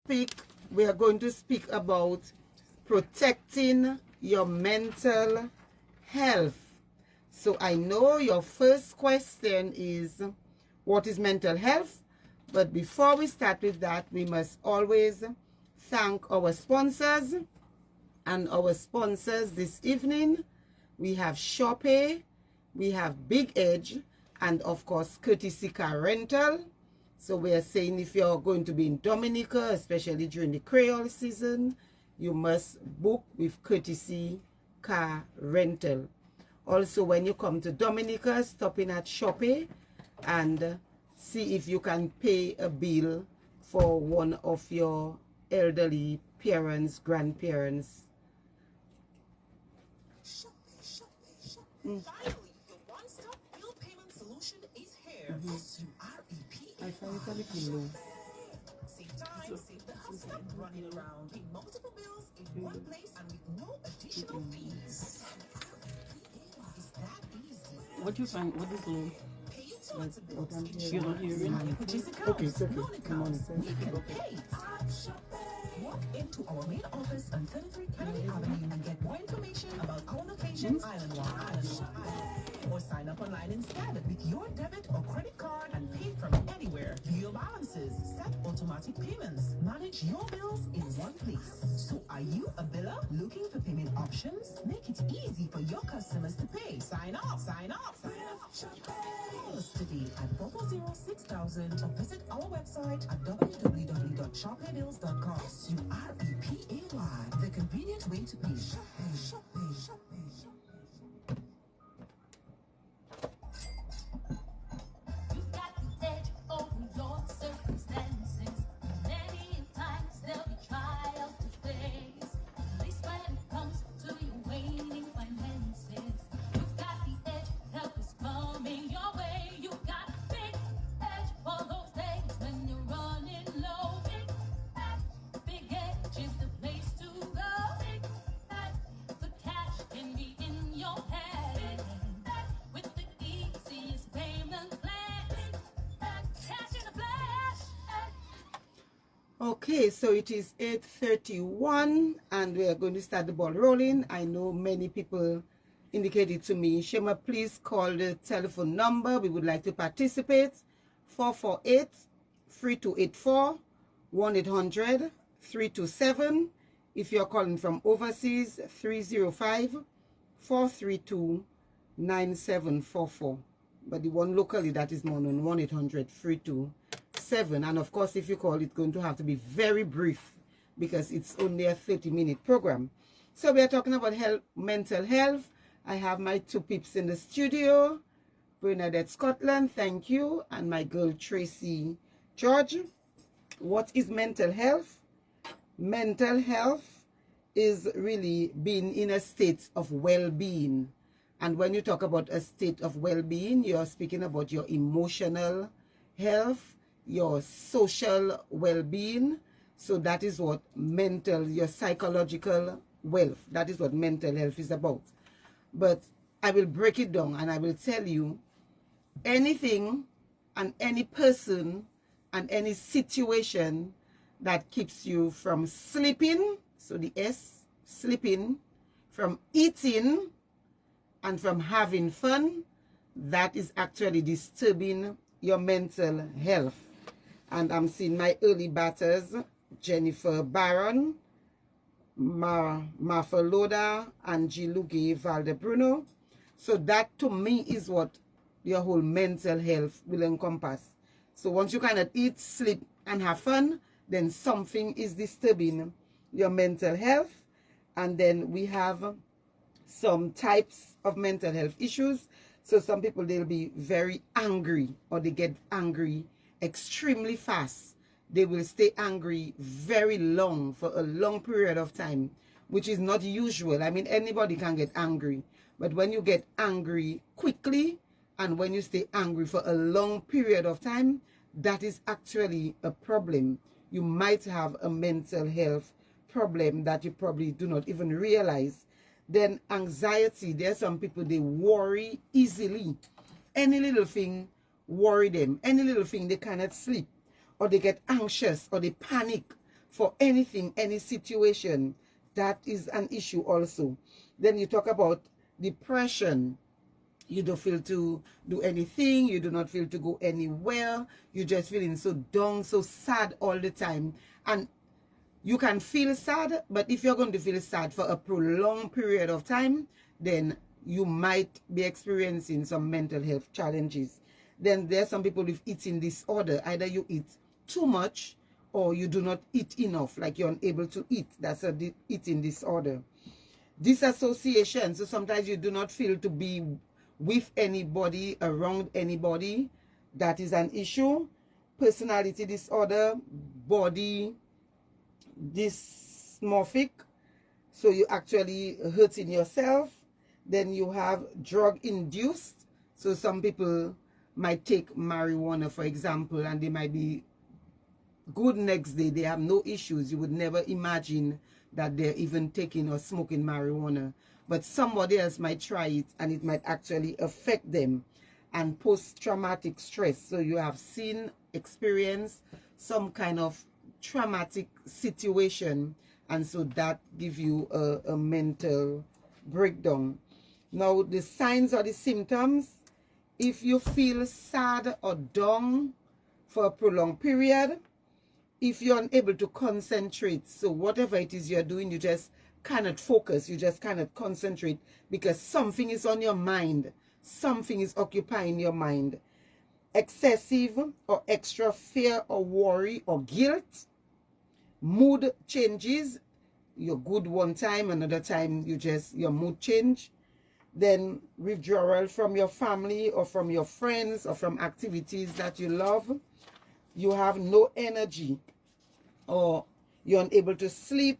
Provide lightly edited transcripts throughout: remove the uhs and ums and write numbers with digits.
we are going to speak about protecting your mental health. So I know your first question is, what is mental health? But before we start with that, we must always thank our sponsors. And our sponsors this evening, we have Shopee, we have Big Edge, and of course, Courtesy Car Rental. So we are saying if you're going to be in Dominica, especially during the Creole season, you must book with Courtesy Car Rental. Also, when you come to Dominica, stop in at Shopee and see if you can pay a bill for one of your elderly parents, grandparents. Finally, the one-stop bill payment solution is here. SUREP. I find it a little low. Save time, save the hustle, running around, pay multiple bills in one place and with no additional fees. Is that easy? What you find? What is low? Pay utility bills. You're not hearing? Purchase accounts, Okay, it's okay. non-accounts, we can pay. Walk into our main office on 33 Kennedy Avenue and get more information about our locations island-wide. Or sign up online instead with your debit or credit card and pay from anywhere. View your balances, set automatic payments, manage your bills in one place. So are you a biller looking for payment options? Make it easy for your customers to pay. Sign up, sign up, sign up. Call us today at 440-6000 or visit our website at www.shopaybills.com. SUREPAY, the convenient way to pay. Shopee. You've got the edge over your circumstances. Many times there'll be trials to face. At least when it comes to your waning finances. You've got the edge, help is coming your way. You've got big edge for those days when you're running low. Big edge is the place to go. Big edge, the cash can be in your hand. With the easiest payment plan. Cash in a flash. Okay, so it is 8:31 and we are going to start the ball rolling. I know many people indicated to me, Shema, please call the telephone number. We would like to participate. 448-3284, 1-800-327. If you're calling from overseas, 305-432-9744. But the one locally, that is more than 1-800-327. And of course, if you call, it's going to have to be very brief because it's only a 30-minute program. So we are talking about mental health. I have my two peeps in the studio, Bernadette Scotland, thank you, and my girl Tracy George. What is mental health? Mental health is really being in a state of well-being. And when you talk about a state of well-being, you're speaking about your emotional health, your social well-being. So that is what your psychological wealth, that is what mental health is about. But I will break it down and I will tell you anything and any person and any situation that keeps you from sleeping, so the S, sleeping, from eating, and from having fun, that is actually disturbing your mental health. And I'm seeing my early batters, Jennifer Barron, Marfa Loda, Angie Luge, Valdebruno. So that to me is what your whole mental health will encompass. So once you cannot eat, sleep, and have fun, then something is disturbing your mental health. And then we have some types of mental health issues. So some people, they'll be very angry, or they get angry extremely fast. They will stay angry very long, for a long period of time, which is not usual. I mean, anybody can get angry. But when you get angry quickly, and when you stay angry for a long period of time, that is actually a problem. You might have a mental health problem that you probably do not even realize. Then anxiety, there are some people, they worry easily. Any little thing worry them. Any little thing, they cannot sleep, or they get anxious, or they panic for anything, any situation. That is an issue also. Then you talk about depression. You don't feel to do anything. You do not feel to go anywhere. You're just feeling so down, so sad all the time. And you can feel sad, but if you're going to feel sad for a prolonged period of time, then you might be experiencing some mental health challenges. Then there are some people with eating disorder. Either you eat too much or you do not eat enough, like you're unable to eat. That's a eating disorder. Disassociation. So sometimes you do not feel to be with anybody, around anybody. That is an issue. Personality disorder, body dysmorphic. So you actually hurting yourself. Then you have drug induced. So some people might take marijuana, for example, and they might be good next day. They have no issues. You would never imagine that they're even taking or smoking marijuana. But somebody else might try it and it might actually affect them. And post-traumatic stress. So you have seen, experienced some kind of traumatic situation, and so that gives you a mental breakdown. Now, the signs or the symptoms: if you feel sad or down for a prolonged period, if you're unable to concentrate, so whatever it is you're doing, you just cannot focus, you just cannot concentrate because something is on your mind, something is occupying your mind. Excessive or extra fear or worry or guilt. Mood changes. You're good one time, another time your mood change. Then withdrawal from your family or from your friends or from activities that you love. You have no energy, or you're unable to sleep,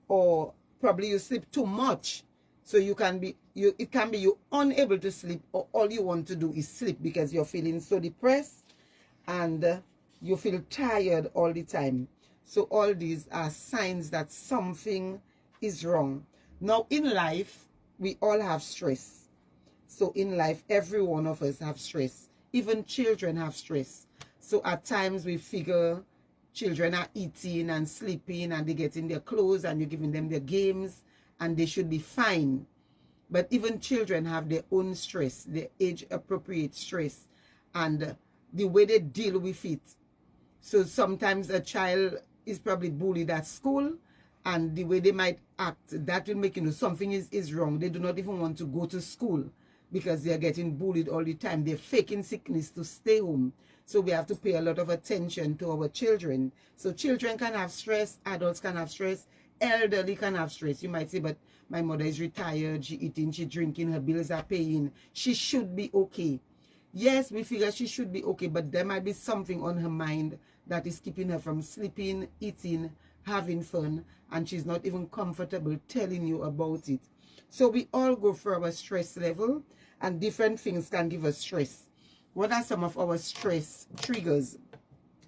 or probably you sleep too much. So it can be you're unable to sleep, or all you want to do is sleep because you're feeling so depressed and you feel tired all the time. So all these are signs that something is wrong. Now in life, we all have stress. So in life, every one of us have stress. Even children have stress. So at times we figure children are eating and sleeping and they get in their clothes and you're giving them their games and they should be fine. But even children have their own stress, their age-appropriate stress, and the way they deal with it. So sometimes a child is probably bullied at school, and the way they might act, that will make you know something is wrong. They do not even want to go to school because they are getting bullied all the time. They're faking sickness to stay home. So we have to pay a lot of attention to our children. So children can have stress, adults can have stress, elderly can have stress. You might say, but my mother is retired, she eating, she drinking, her bills are paying, she should be okay. Yes, we figure she should be okay, but there might be something on her mind that is keeping her from sleeping, eating, having fun, and she's not even comfortable telling you about it. So we all go through our stress level, and different things can give us stress. What are some of our stress triggers?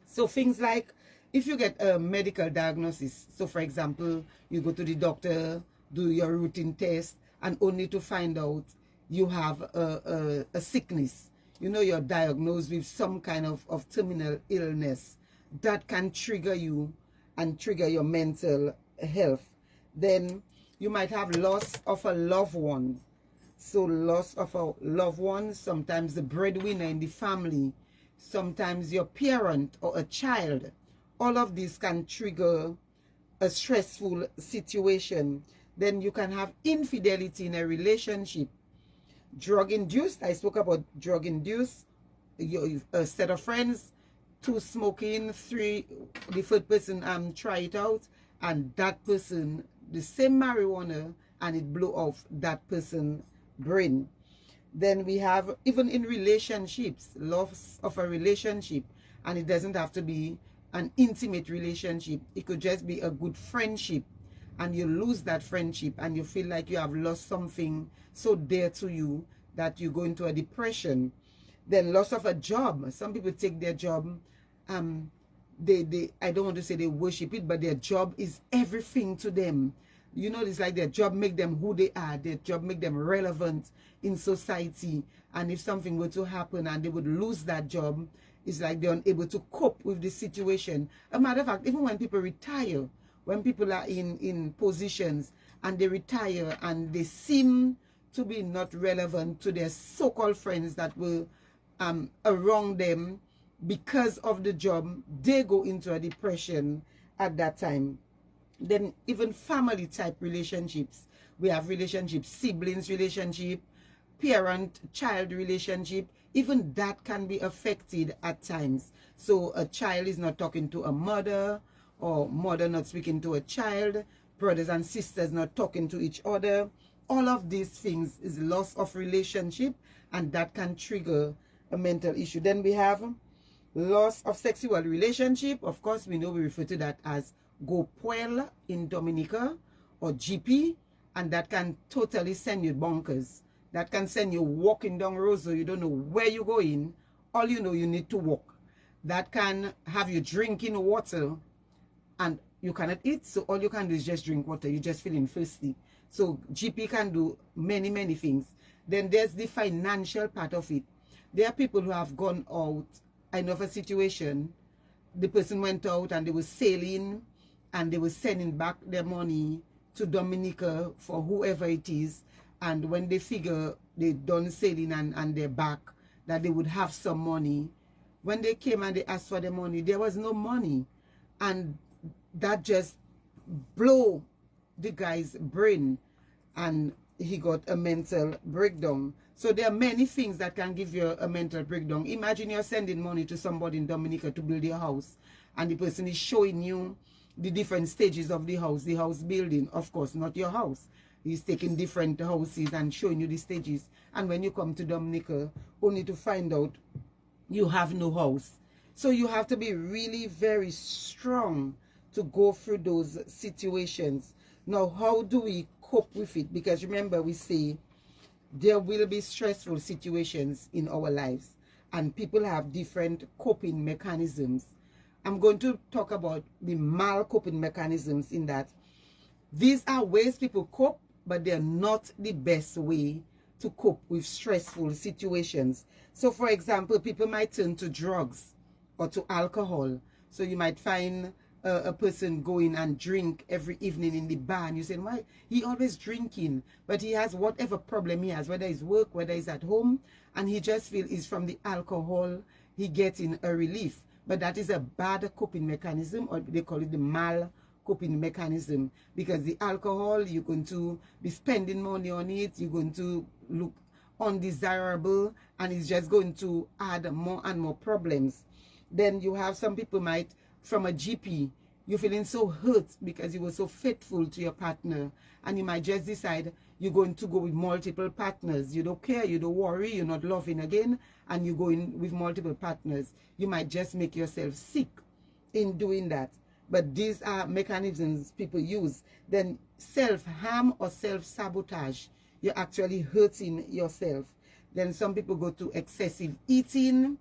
So things like, if you get a medical diagnosis, so for example, you go to the doctor, do your routine test, and only to find out you have a sickness. You know, you're diagnosed with some kind of terminal illness. That can trigger you and trigger your mental health. Then you might have loss of a loved one. So loss of a loved one, sometimes the breadwinner in the family, sometimes your parent or a child. All of these can trigger a stressful situation. Then you can have infidelity in a relationship. Drug-induced, I spoke about drug-induced, a set of friends, 2 smoking, 3, the third person try it out, and that person, the same marijuana, and it blew off that person's brain. Then we have, even in relationships, loss of a relationship, and it doesn't have to be an intimate relationship. It could just be a good friendship, and you lose that friendship and you feel like you have lost something so dear to you that you go into a depression. Then loss of a job. Some people take their job, I don't want to say they worship it, but their job is everything to them. You know, it's like their job make them who they are. Their job make them relevant in society. And if something were to happen and they would lose that job, It's like they're unable to cope with the situation. A matter of fact, even when people retire, when people are in positions and they retire and they seem to be not relevant to their so-called friends that were around them because of the job, they go into a depression at that time. Then even family type relationships. We have relationships, siblings relationship, parent-child relationship. Even that can be affected at times. So a child is not talking to a mother, or mother not speaking to a child, brothers and sisters not talking to each other. All of these things is loss of relationship, and that can trigger a mental issue. Then we have loss of sexual relationship. Of course, we know we refer to that as Gopuel in Dominica, or GP, and that can totally send you bonkers. That can send you walking down roads so you don't know where you're going. All you know, you need to walk. That can have you drinking water and you cannot eat, so all you can do is just drink water. You're just feeling thirsty. So GP can do many, many things. Then there's the financial part of it. There are people who have gone out. I know of a situation, the person went out and they were sailing and they were sending back their money to Dominica for whoever it is. And when they figure they done sailing and they're back, that they would have some money. When they came and they asked for the money, there was no money. And that just blew the guy's brain, and he got a mental breakdown. So there are many things that can give you a mental breakdown. Imagine you're sending money to somebody in Dominica to build your house, and the person is showing you the different stages of the house building. Of course, not your house. He's taking different houses and showing you the stages. And when you come to Dominica, only to find out you have no house. So you have to be really very strong to go through those situations. Now, how do we cope with it? Because remember, we say there will be stressful situations in our lives, and people have different coping mechanisms. I'm going to talk about the mal coping mechanisms, in that these are ways people cope, but they're not the best way to cope with stressful situations. So for example, people might turn to drugs or to alcohol. So you might find a person going and drink every evening in the bar, and you say, why? He always drinking, but he has whatever problem he has, whether it's work, whether it's at home, and he just feels it's from the alcohol he getting a relief. But that is a bad coping mechanism, or they call it the mal coping mechanism, because the alcohol, you're going to be spending money on it, you're going to look undesirable, and it's just going to add more and more problems. Then you have some people might, from a GP, you're feeling so hurt because you were so faithful to your partner, and you might just decide you're going to go with multiple partners. You don't care, you don't worry, you're not loving again, and you go in with multiple partners. You might just make yourself sick in doing that. But these are mechanisms people use. Then self-harm or self-sabotage. You're actually hurting yourself. Then some people go to excessive eating,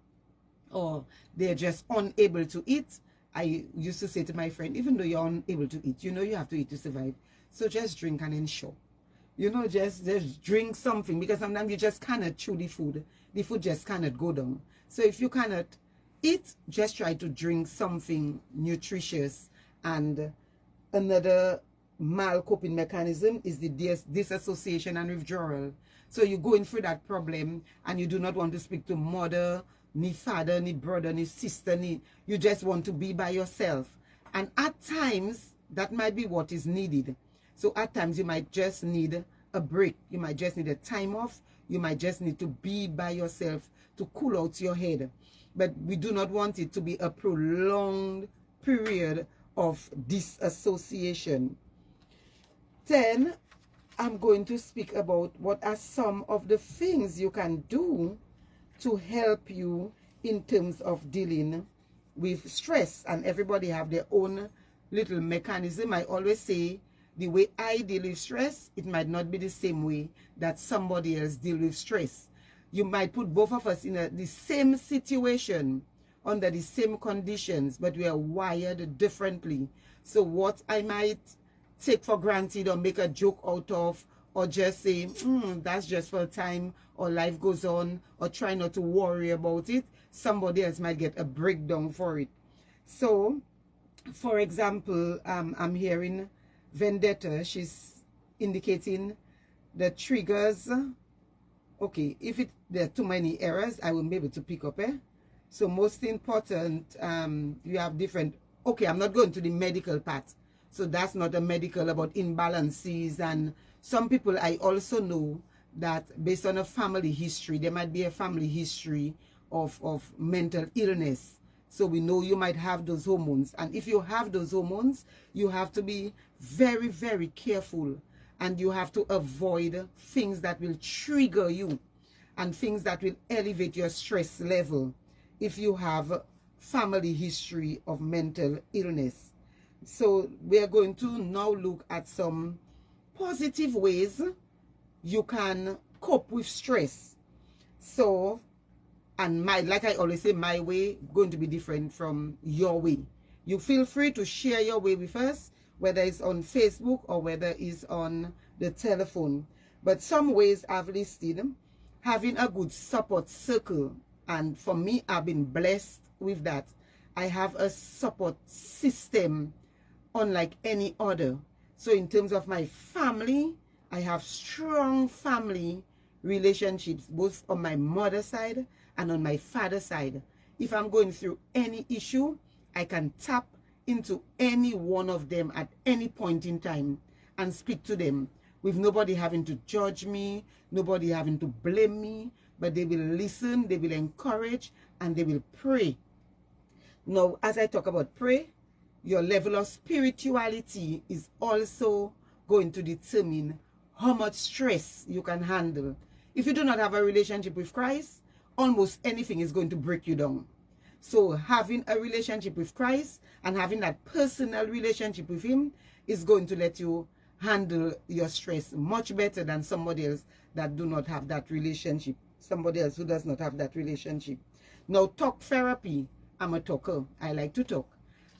or they're just unable to eat. I used to say to my friend, even though you're unable to eat, you know you have to eat to survive. So just drink and ensure. You know, just drink something, because sometimes you just cannot chew the food. The food just cannot go down. So if you cannot eat, just try to drink something nutritious. And another mal coping mechanism is the disassociation and withdrawal. So you're going through that problem and you do not want to speak to mother, ni father, ni brother, ni sister, you just want to be by yourself. And at times, that might be what is needed. So at times, you might just need a break. You might just need a time off. You might just need to be by yourself to cool out your head. But we do not want it to be a prolonged period of disassociation. Then, I'm going to speak about what are some of the things you can do to help you in terms of dealing with stress. And everybody have their own little mechanism. I always say the way I deal with stress, it might not be the same way that somebody else deal with stress. You might put both of us in the same situation, under the same conditions, but we are wired differently. So what I might take for granted or make a joke out of, or just say, that's just for a time, or life goes on, or try not to worry about it, somebody else might get a breakdown for it. So, for example, I'm hearing vendetta. She's indicating the triggers. Okay, if there are too many errors, I won't be able to pick up. So most important, you have different. Okay, I'm not going to the medical part. So that's not a medical about imbalances. And some people, I also know that based on a family history, there might be a family history of mental illness. So we know you might have those hormones. And if you have those hormones, you have to be very, very careful. And you have to avoid things that will trigger you and things that will elevate your stress level if you have family history of mental illness. So we are going to now look at some positive ways you can cope with stress. So, and like I always say, my way going to be different from your way. You feel free to share your way with us, whether it's on Facebook or whether it's on the telephone. But some ways I've listed: having a good support circle. And for me, I've been blessed with that. I have a support system unlike any other. So in terms of my family, I have strong family relationships, both on my mother's side and on my father's side. If I'm going through any issue, I can tap into any one of them at any point in time and speak to them with nobody having to judge me, nobody having to blame me, but they will listen, they will encourage, and they will pray. Now, as I talk about pray, your level of spirituality is also going to determine how much stress you can handle. If you do not have a relationship with Christ, almost anything is going to break you down. So having a relationship with Christ and having that personal relationship with Him is going to let you handle your stress much better than somebody else that do not have that relationship. Somebody else who does not have that relationship. Now, talk therapy. I'm a talker. I like to talk.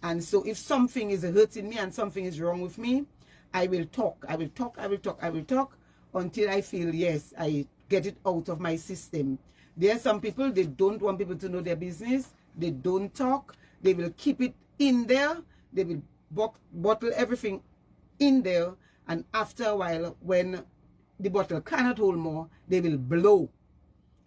And so if something is hurting me and something is wrong with me, I will talk. I will talk. I will talk. I will talk until I feel, yes, I get it out of my system. There are some people, they don't want people to know their business. They don't talk. They will keep it in there. They will bottle everything in there. And after a while, when the bottle cannot hold more, they will blow.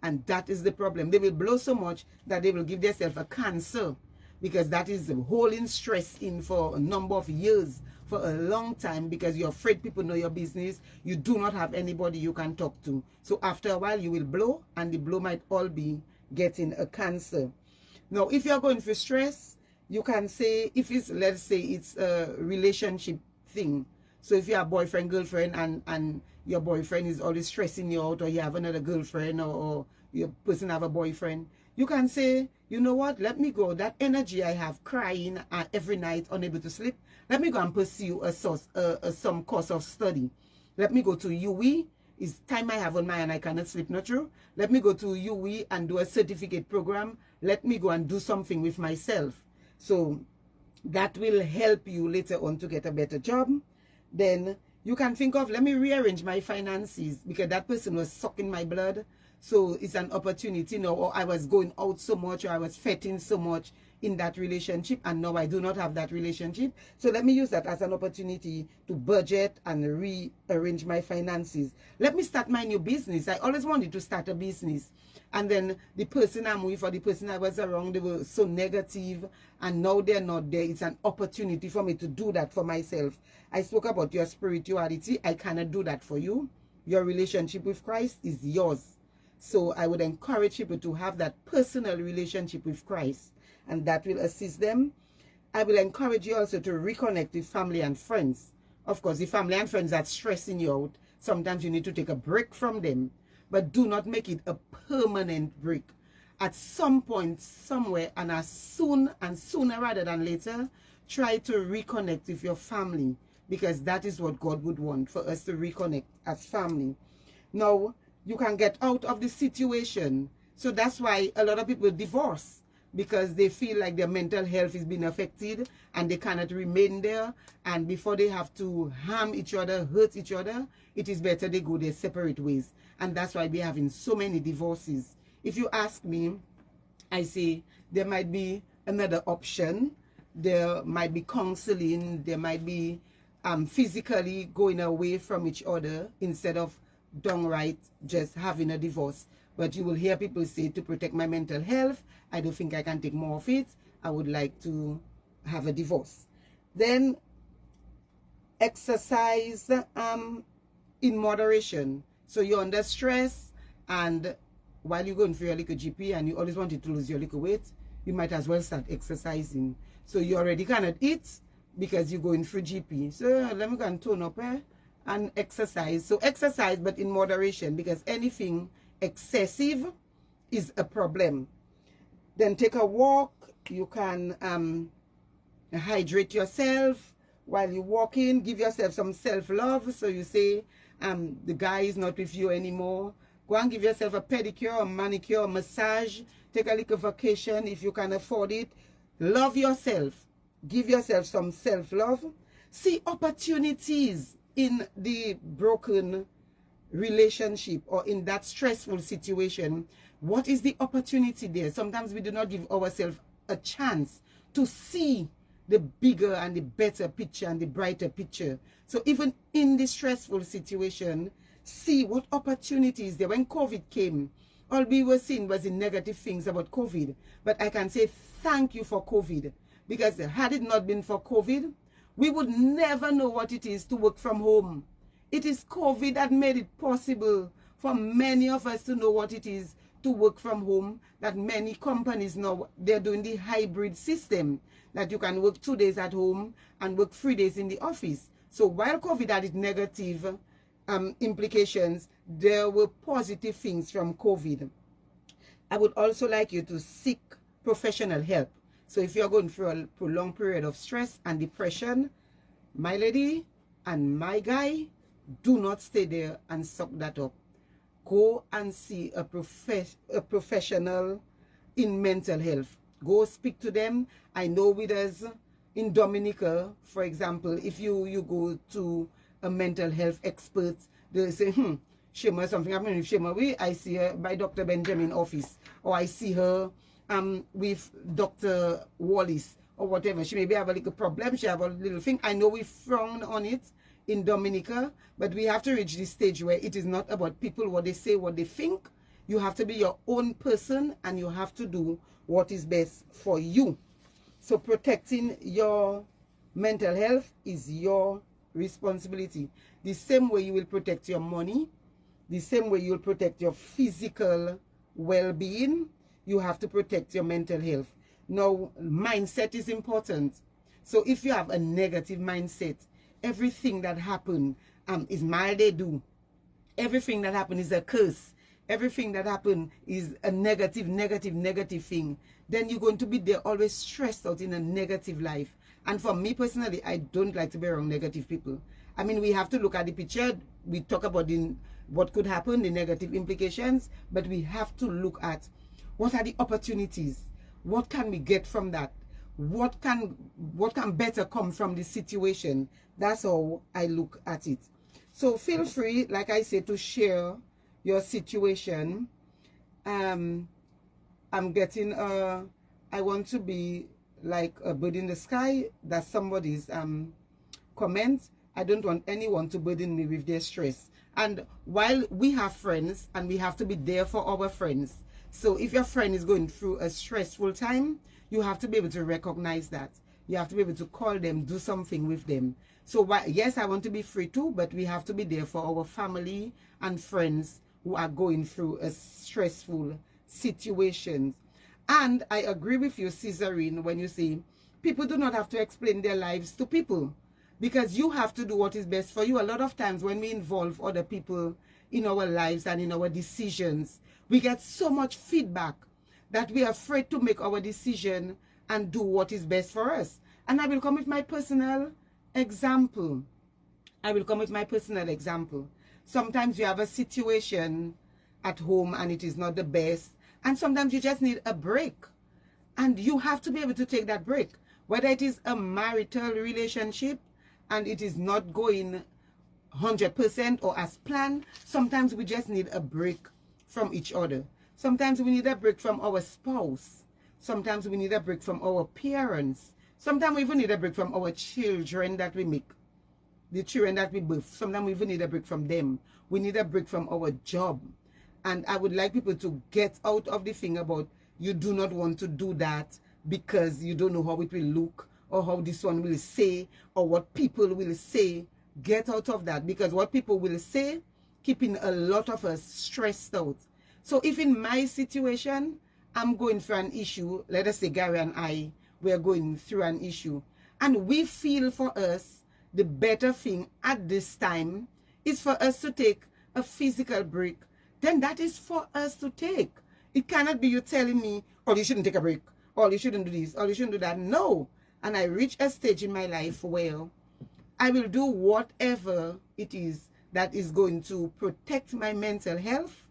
And that is the problem. They will blow so much that they will give themselves a cancer, because that is holding stress in for a number of years, for a long time, because you're afraid people know your business. You do not have anybody you can talk to. So after a while, you will blow, and the blow might all be getting a cancer. Now, if you're going through stress, you can say, if it's, let's say it's a relationship thing. So if you have boyfriend, girlfriend, and your boyfriend is always stressing you out, or you have another girlfriend, or your person have a boyfriend, you can say, you know what, let me go. That energy I have crying every night, unable to sleep, let me go and pursue some course of study. Let me go to UE. It's time I have on my and I cannot sleep, not true? Let me go to UE and do a certificate program. Let me go and do something with myself. So that will help you later on to get a better job. Then you can think of, let me rearrange my finances, because that person was sucking my blood. So it's an opportunity now, or I was going out so much, or I was fetting so much in that relationship, and now I do not have that relationship. So let me use that as an opportunity to budget and rearrange my finances. Let me start my new business. I always wanted to start a business. And then the person I'm with, or the person I was around, they were so negative, and now they're not there. It's an opportunity for me to do that for myself. I spoke about your spirituality. I cannot do that for you. Your relationship with Christ is yours. So I would encourage people to have that personal relationship with Christ, and that will assist them. I will encourage you also to reconnect with family and friends. Of course, the family and friends that are stressing you out, sometimes you need to take a break from them, but do not make it a permanent break. At some point, somewhere, and as soon and sooner rather than later, try to reconnect with your family, because that is what God would want, for us to reconnect as family. Now, you can get out of the situation. So that's why a lot of people divorce, because they feel like their mental health is being affected and they cannot remain there. And before they have to harm each other, hurt each other, it is better they go their separate ways. And that's why we're having so many divorces. If you ask me, I say there might be another option. There might be counseling. There might be physically going away from each other instead of downright just having a divorce. But you will hear people say, to protect my mental health, I don't think I can take more of it. I would like to have a divorce. Then exercise in moderation. So you're under stress, and while you're going for your little GP and you always wanted to lose your little weight, you might as well start exercising. So you already cannot eat because you're going through GP. So let me go and tone up and exercise. So exercise, but in moderation, because anything excessive is a problem. Then take a walk. You can hydrate yourself while you're walking. Give yourself some self-love. So you say the guy is not with you anymore. Go and give yourself a pedicure, a manicure, a massage. Take a little vacation if you can afford it. Love yourself. Give yourself some self-love. See opportunities in the broken relationship or in that stressful situation. What is the opportunity there? Sometimes we do not give ourselves a chance to see the bigger and the better picture and the brighter picture. So even in the stressful situation, see what opportunities there. When COVID came, all we were seeing was the negative things about COVID. But I can say thank you for COVID, because had it not been for COVID, we would never know what it is to work from home. It is COVID that made it possible for many of us to know what it is to work from home, that many companies now, they're doing the hybrid system, that you can work 2 days at home and work 3 days in the office. So while COVID had its negative implications, there were positive things from COVID. I would also like you to seek professional help. So if you're going through a prolonged period of stress and depression, my lady and my guy, do not stay there and suck that up. Go and see a professional in mental health. Go speak to them. I know with us in Dominica, for example, if you go to a mental health expert, they say, Shema, something happened with Shema. I see her by Dr. Benjamin office, or I see her with Dr. Wallace, or whatever. She maybe have a little problem, she have a little thing. I know we frown on it in Dominica, but we have to reach this stage where it is not about people, what they say, what they think. You have to be your own person, and you have to do what is best for you. So protecting your mental health is your responsibility. The same way you will protect your money, the same way you'll protect your physical well-being, you have to protect your mental health. Now, mindset is important. So if you have a negative mindset, everything that happened is mal de do. Everything that happened is a curse. Everything that happened is a negative thing. Then you're going to be there always stressed out in a negative life. And for me personally, I don't like to be around negative people. I mean, we have to look at the picture. We talk about what could happen, the negative implications, but we have to look at what are the opportunities. What can we get from that? What can better come from the situation? That's how I look at it. So feel free, like I said, to share your situation. I'm getting I want to be like a bird in the sky. That's somebody's comment. I don't want anyone to burden me with their stress. And while we have friends, and we have to be there for our friends. So if your friend is going through a stressful time, you have to be able to recognize that. You have to be able to call them, do something with them. So yes, I want to be free too, but we have to be there for our family and friends who are going through a stressful situation. And I agree with you, Cesarine, when you say people do not have to explain their lives to people, because you have to do what is best for you. A lot of times when we involve other people in our lives and in our decisions, we get so much feedback that we are afraid to make our decision and do what is best for us. And I will come with my personal example. Sometimes you have a situation at home and it is not the best. And sometimes you just need a break. And you have to be able to take that break. Whether it is a marital relationship and it is not going 100% or as planned, sometimes we just need a break from each other. Sometimes we need a break from our spouse. Sometimes we need a break from our parents. Sometimes we even need a break from our children that we make. The children that we birth. Sometimes we even need a break from them. We need a break from our job. And I would like people to get out of the thing about you do not want to do that because you don't know how it will look or how this one will say or what people will say. Get out of that, because what people will say keeping a lot of us stressed out. So if in my situation, I'm going through an issue, let us say Gary and I, we're going through an issue, and we feel for us, the better thing at this time is for us to take a physical break, then that is for us to take. It cannot be you telling me, oh, you shouldn't take a break, or you shouldn't do this, or you shouldn't do that. No. And I reach a stage in my life where I will do whatever it is that is going to protect my mental health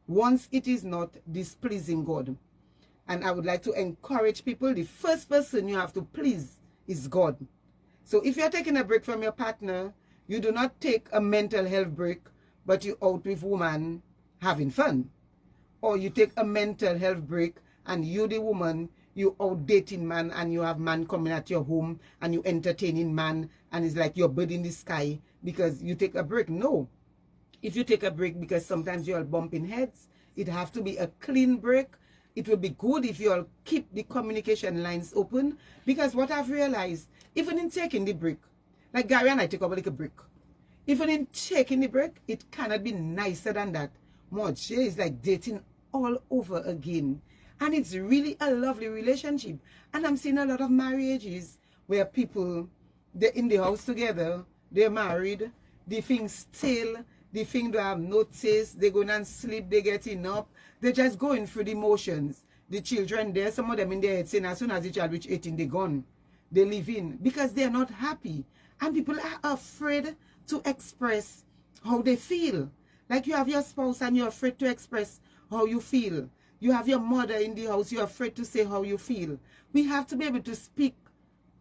once it is not displeasing God. And I would like to encourage people, the first person you have to please is God. So if you're taking a break from your partner, you do not take a mental health break, but you out with woman having fun. Or you take a mental health break and you, the woman, you out dating man and you have man coming at your home and you entertaining man and it's like you're bird in the sky because you take a break. No. If you take a break because sometimes you're bumping heads, it have to be a clean break. It will be good if you all keep the communication lines open, because what I've realized, even in taking the break, like Gary and I take up like a break, even in taking the break, it cannot be nicer than that. Much is like dating all over again. And it's really a lovely relationship. And I'm seeing a lot of marriages where people, they're in the house together, they're married, the thing still, the thing they have no taste, they go and sleep, they getting up, they're just going through the motions. The children there, some of them in their head saying as soon as the child reach 18, they're gone. They live in because they're not happy. And people are afraid to express how they feel. Like you have your spouse and you're afraid to express how you feel. You have your mother in the house, you're afraid to say how you feel. We have to be able to speak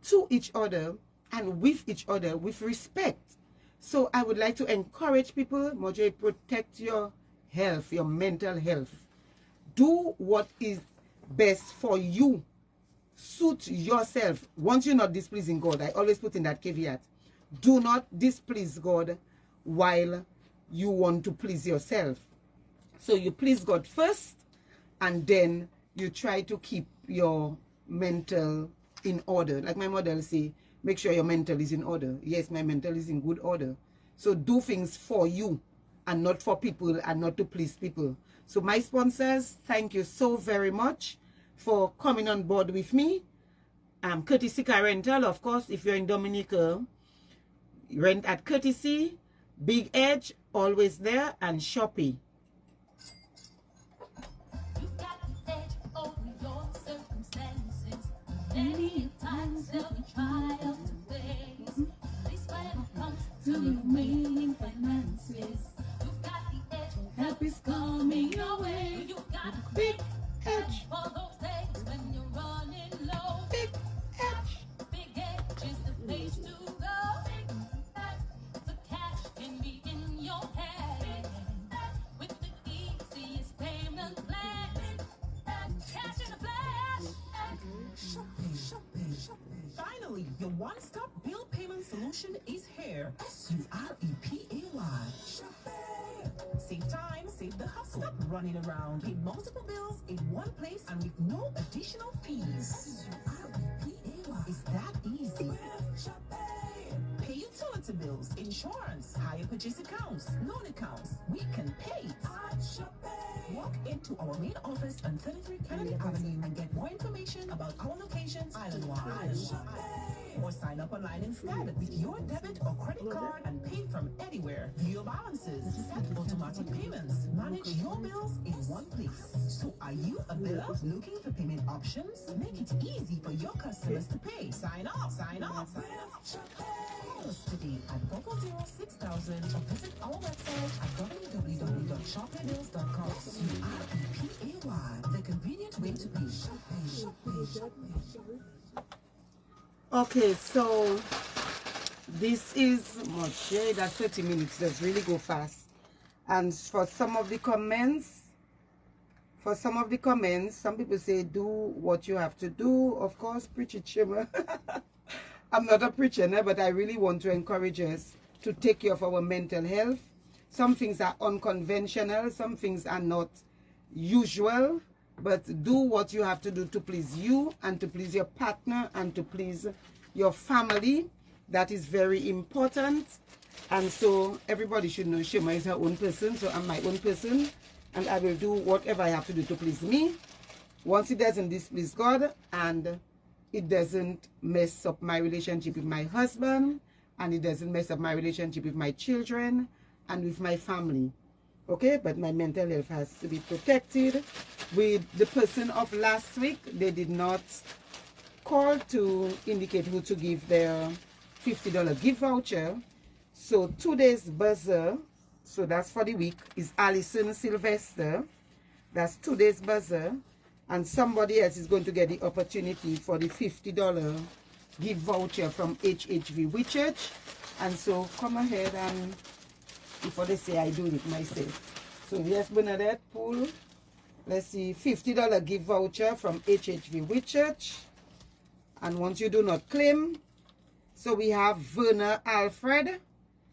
to each other and with each other with respect. So I would like to encourage people, Mojo, protect your health, your mental health. Do what is best for you. Suit yourself. Once you're not displeasing God, I always put in that caveat. Do not displease God while you want to please yourself. So you please God first, and then you try to keep your mental in order. Like my mother will say, make sure your mental is in order. Yes, my mental is in good order. So do things for you and not for people and not to please people. So my sponsors, thank you so very much for coming on board with me. Courtesy Car Rental, of course, if you're in Dominica, rent at Courtesy, Big Edge, always there, and Shopee. You've got the edge over your circumstances. Many times there'll be trials to face. At least when it comes to your waning finances. You've got the edge, help is coming your way. You've got a big edge for those days when you're running low. Big Edge. Big Edge is the place to go. The cash can be in your hand with the easiest payment plan. Cash in a flash. Shopping. Finally, your one-stop bill payment solution is here. SUREPAY. Save time, save the hustle. Stop running around. Pay multiple bills in one place and with no additional fees. SUREPAY. Is that easy? Pay utility bills, insurance, hire purchase accounts, loan accounts. We can pay. Walk into our main office on 33 Kennedy Avenue and get more information about our locations island-wide. Or sign up online instead with your debit or credit card and pay from anywhere. View your balances, set automatic payments, manage your bills in one place. So are you a biller looking for payment options? Make it easy for your customers to pay. Sign up. Call us today at 440-6000 or visit our website at www.shoppaymills.com. SUREPAY, the convenient way to pay. Okay, so this is much. Yeah, that 30 minutes does really go fast. And for some of the comments, for some of the comments, some people say, do what you have to do. Of course, preach it, Shema. I'm not a preacher, no, but I really want to encourage us to take care of our mental health. Some things are unconventional, some things are not usual, but do what you have to do to please you and to please your partner and to please your family. That is very important. And so everybody should know Shema is her own person, so I'm my own person, and I will do whatever I have to do to please me. Once it doesn't displease God and it doesn't mess up my relationship with my husband, and it doesn't mess up my relationship with my children and with my family. Okay, but my mental health has to be protected. With the person of last week, they did not call to indicate who to give their $50 gift voucher. So today's buzzer, so that's for the week, is Alison Sylvester. That's today's buzzer. And somebody else is going to get the opportunity for the $50 gift voucher from HHV Whitchurch. And so come ahead and, before they say I do it myself. So yes, Bernadette, pull. Let's see, $50 gift voucher from HHV Whitchurch. And once you do not claim, so we have Verna Alfred.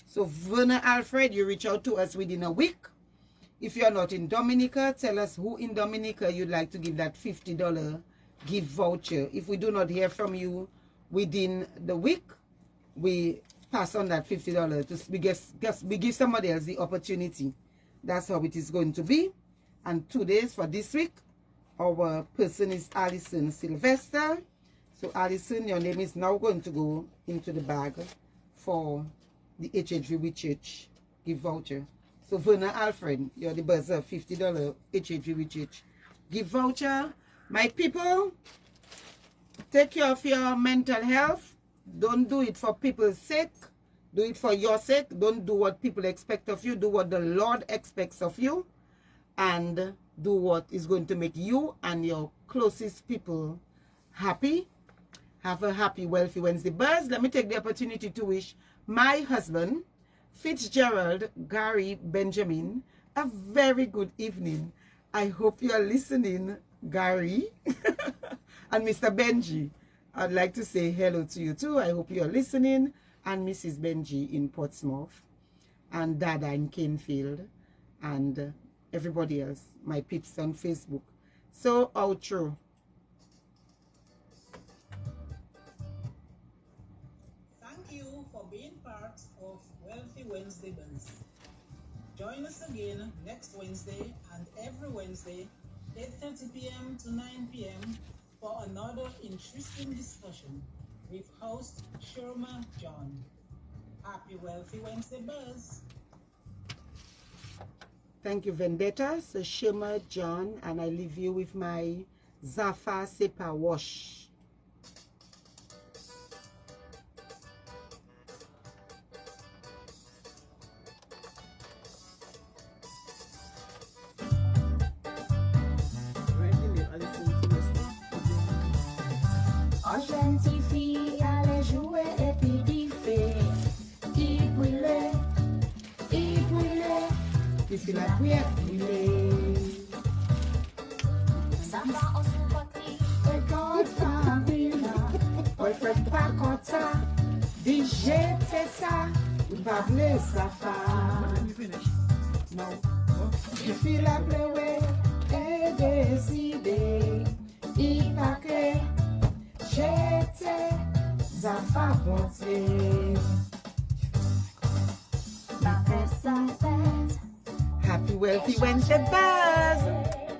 So Verna Alfred, you reach out to us within a week. If you're not in Dominica, tell us who in Dominica you'd like to give that $50 gift voucher. If we do not hear from you within the week, we pass on that $50. We give somebody else the opportunity. That's how it is going to be. And 2 days for this week, our person is Alison Sylvester. So Alison, your name is now going to go into the bag for the HHV Whitchurch gift voucher. So Verna Alfred, you're the buzzer, $50 HHV Whitchurch gift voucher. My people, take care of your mental health. Don't do it for people's sake. Do it for your sake. Don't do what people expect of you. Do what the Lord expects of you. And do what is going to make you and your closest people happy. Have a happy, wealthy Wednesday. Buzz, let me take the opportunity to wish my husband, Fitzgerald Gary Benjamin, a very good evening. I hope you are listening, Gary. And Mr. Benji, I'd like to say hello to you too. I hope you are listening. And Mrs. Benji in Portsmouth. And Dada in Canefield. And everybody else, my peeps on Facebook. So, outro. Thank you for being part of Wealthy Wednesday Buzz. Join us again next Wednesday and every Wednesday, 8:30 p.m. to 9 p.m. for another interesting discussion with host Sherma John. Happy Wealthy Wednesday Buzz. Thank you, Vendetta. So Sherma John, and I leave you with my Zafa Sepa wash. Feel like we have boyfriend Pakota, DJ Tessa, Pablo Safa. No, you feel like play with A, B, C, D, E, Pake, Jete, Zafa, Ponte. Happy Wealthy Wednesday Buzz!